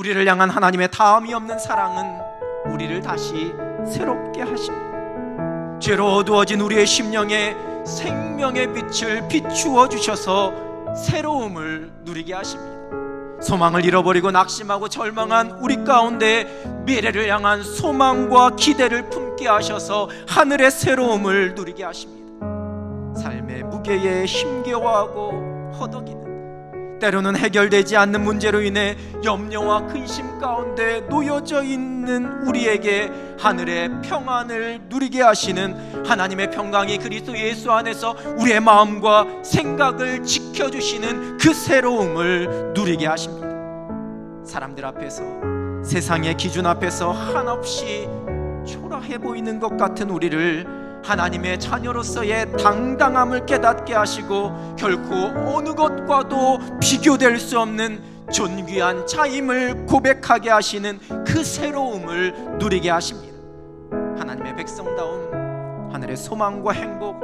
우리를 향한 하나님의 다함이 없는 사랑은 우리를 다시 새롭게 하십니다. 죄로 어두워진 우리의 심령에 생명의 빛을 비추어 주셔서 새로움을 누리게 하십니다. 소망을 잃어버리고 낙심하고 절망한 우리 가운데 미래를 향한 소망과 기대를 품게 하셔서 하늘의 새로움을 누리게 하십니다. 삶의 무게에 힘겨워하고 허덕이는, 때로는 해결되지 않는 문제로 인해 염려와 근심 가운데 놓여져 있는 우리에게 하늘의 평안을 누리게 하시는 하나님의 평강이 그리스도 예수 안에서 우리의 마음과 생각을 지켜주시는 그 새로움을 누리게 하십니다. 사람들 앞에서, 세상의 기준 앞에서 한없이 초라해 보이는 것 같은 우리를 하나님의 자녀로서의 당당함을 깨닫게 하시고 결코 어느 것과도 비교될 수 없는 존귀한 자임을 고백하게 하시는 그 새로움을 누리게 하십니다. 하나님의 백성다운 하늘의 소망과 행복,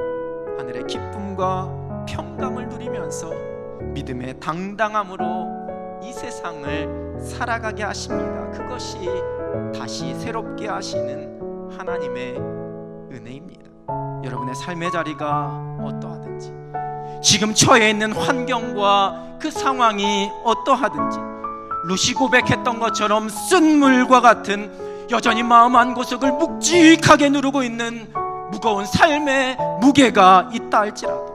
하늘의 기쁨과 평강을 누리면서 믿음의 당당함으로 이 세상을 살아가게 하십니다. 그것이 다시 새롭게 하시는 하나님의 은혜입니다. 여러분의 삶의 자리가 어떠하든지, 지금 처해 있는 환경과 그 상황이 어떠하든지, 루시 고백했던 것처럼 쓴 물과 같은 여전히 마음 한구석을 묵직하게 누르고 있는 무거운 삶의 무게가 있다 할지라도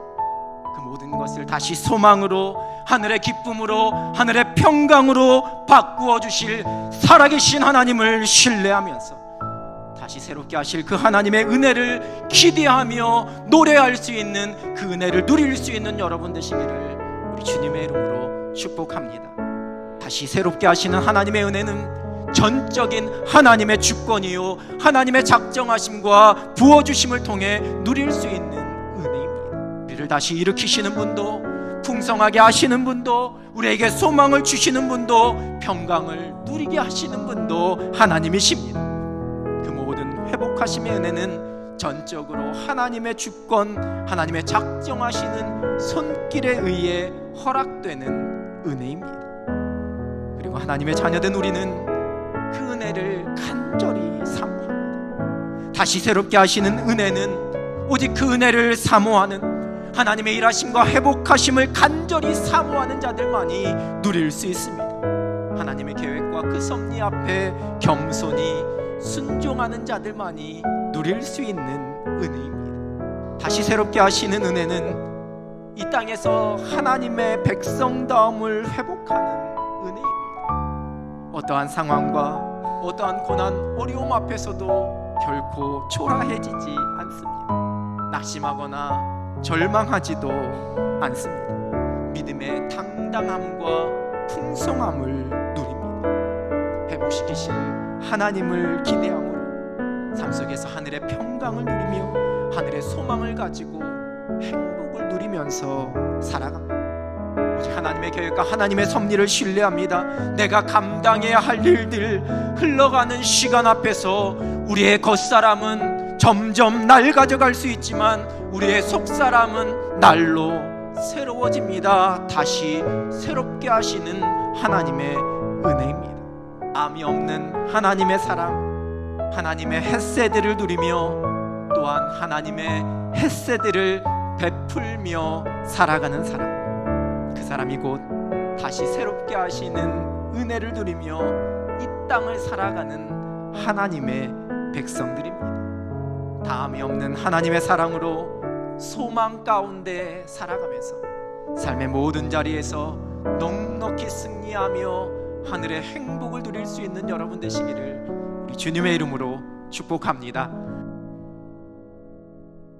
그 모든 것을 다시 소망으로, 하늘의 기쁨으로, 하늘의 평강으로 바꾸어 주실 살아계신 하나님을 신뢰하면서 다시 새롭게 하실 그 하나님의 은혜를 기대하며 노래할 수 있는, 그 은혜를 누릴 수 있는 여러분 되시기를 우리 주님의 이름으로 축복합니다. 다시 새롭게 하시는 하나님의 은혜는 전적인 하나님의 주권이요 하나님의 작정하심과 부어주심을 통해 누릴 수 있는 은혜입니다. 우리를 다시 일으키시는 분도, 풍성하게 하시는 분도, 우리에게 소망을 주시는 분도, 평강을 누리게 하시는 분도 하나님이십니다. 회복하심의 은혜는 전적으로 하나님의 주권, 하나님의 작정하시는 손길에 의해 허락되는 은혜입니다. 그리고 하나님의 자녀된 우리는 그 은혜를 간절히 사모합니다. 다시 새롭게 하시는 은혜는 오직 그 은혜를 사모하는, 하나님의 일하심과 회복하심을 간절히 사모하는 자들만이 누릴 수 있습니다. 하나님의 계획과 그 섭리 앞에 겸손히 순종하는 자들만이 누릴 수 있는 은혜입니다. 다시 새롭게 하시는 은혜는 이 땅에서 하나님의 백성다움을 회복하는 은혜입니다. 어떠한 상황과 어떠한 고난, 어려움 앞에서도 결코 초라해지지 않습니다. 낙심하거나 절망하지도 않습니다. 믿음의 당당함과 풍성함을 누립니다. 회복시키실 하나님을 기대함으로 삶 속에서 하늘의 평강을 누리며 하늘의 소망을 가지고 행복을 누리면서 살아갑니다. 오직 하나님의 계획과 하나님의 섭리를 신뢰합니다. 내가 감당해야 할 일들, 흘러가는 시간 앞에서 우리의 겉사람은 점점 낡아져갈 수 있지만 우리의 속사람은 날로 새로워집니다. 다시 새롭게 하시는 하나님의 은혜입니다. 암이 없는 하나님의 사랑, 하나님의 헷세들을 누리며 또한 하나님의 헷세들을 베풀며 살아가는 사람, 그 사람이 곧 다시 새롭게 하시는 은혜를 누리며 이 땅을 살아가는 하나님의 백성들입니다. 다함이 없는 하나님의 사랑으로 소망 가운데 살아가면서 삶의 모든 자리에서 넉넉히 승리하며 하늘의 행복을 누릴 수 있는 여러분 되시기를 우리 주님의 이름으로 축복합니다.